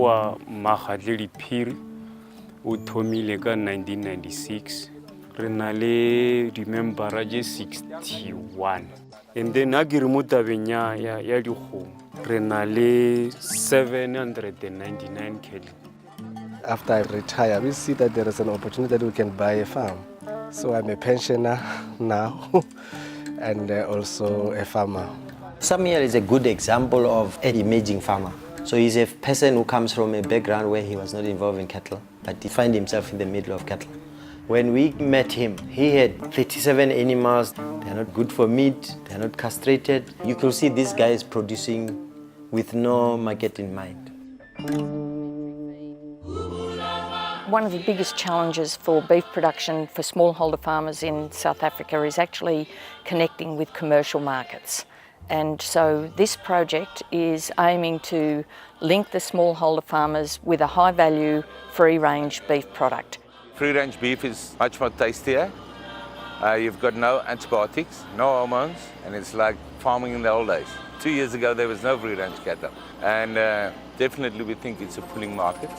wa Magadleli Phiri o thomile ka 1996. Re na le di-membera je 61. And then ha ke re mo tabeng ya dikgomo re na le 799 cattle. After I retire, we see that there is an opportunity that we can buy a farm. So I'm a pensioner now and also a farmer. Samuel is a good example of an emerging farmer. So he's a person who comes from a background where he was not involved in cattle, but he finds himself in the middle of cattle. When we met him, he had 37 animals. They're not good for meat, they're not castrated. You could see this guy is producing with no market in mind. One of the biggest challenges for beef production for smallholder farmers in South Africa is actually connecting with commercial markets. And so this project is aiming to link the smallholder farmers with a high-value, free-range beef product. Free-range beef is much more tastier. You've got no antibiotics, no hormones, and it's like farming in the old days. 2 years ago, there was no free-range cattle. And definitely we think it's a pulling market.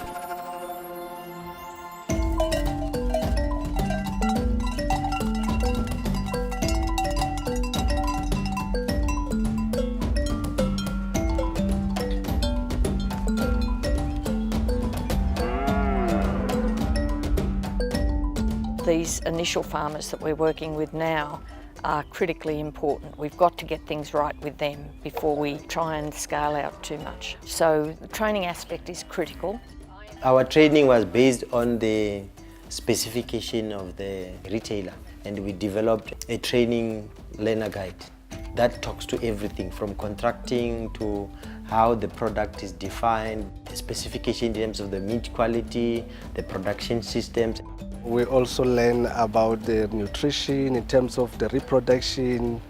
These initial farmers that we're working with now are critically important. We've got to get things right with them before we try and scale out too much. So the training aspect is critical. Our training was based on the specification of the retailer, and we developed a training learner guide that talks to everything from contracting to how the product is defined, the specification in terms of the meat quality, the production systems. We also learn about the nutrition in terms of the reproduction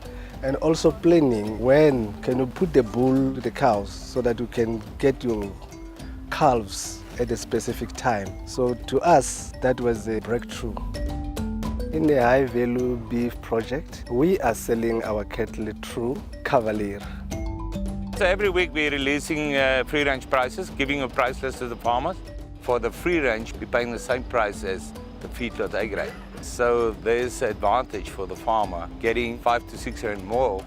and also planning. When can you put the bull, the cows, so that you can get your calves at a specific time. So to us, that was a breakthrough. In the High Value Beef Project, we are selling our cattle through Cavalier. So every week we're releasing free-range prices, giving a price list to the farmers. For the free-range, we're paying the same price as the feedlot A grade. So there's an advantage for the farmer getting 5 to 6 rand more.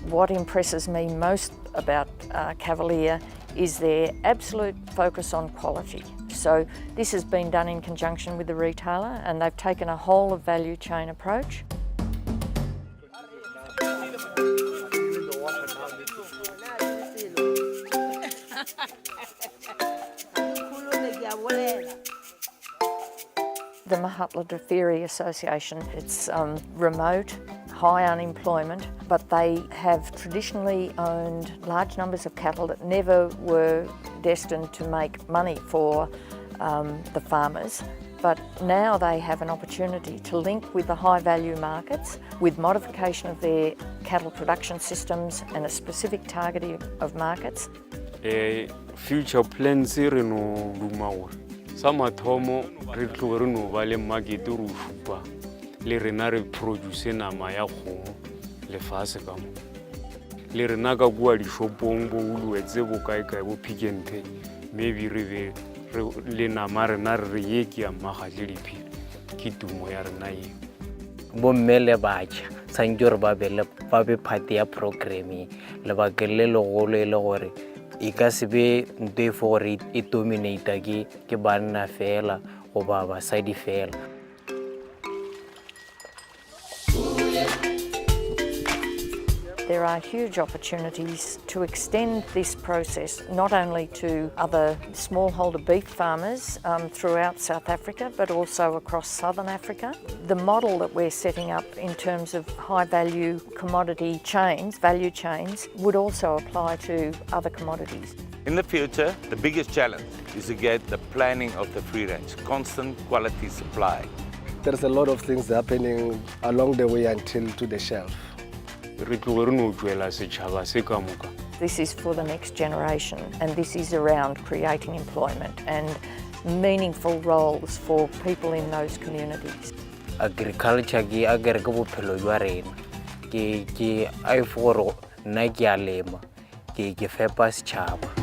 What impresses me most about Cavalier is their absolute focus on quality. So this has been done in conjunction with the retailer, and they've taken a whole of value chain approach. The Mahatla Dairy Association, it's remote, high unemployment, but they have traditionally owned large numbers of cattle that never were destined to make money for the farmers. But now they have an opportunity to link with the high value markets with modification of their cattle production systems and a specific targeting of markets. Future plans re no lumaur. Sama thomo re tlo re no ba le market ru shupa le rena re produce nama ya kgomo le fase ka mo. Le rena ka bua di shopong bo uluetse bo kae bo Pick n Pay. Maybe re be le nama rena re ye ke ya Magadleli Phiri ke tumo ya rena ye. Bo mmele batjha tsanjo re ba be party ya programming le ba ke le legolo le gore e ka se be nte for e dominate ke banna fela go ba basadi fela. There are huge opportunities to extend this process not only to other smallholder beef farmers throughout South Africa, but also across Southern Africa. The model that we're setting up in terms of high value commodity chains, value chains, would also apply to other commodities. In the future, the biggest challenge is to get the planning of the free range, constant quality supply. There's a lot of things happening along the way until to the shelf. This is for the next generation, and this is around creating employment and meaningful roles for people in those communities. Agriculture ke agere ke bophelo jwa rena ke ai for nna ke a lema ke fepa setšhaba.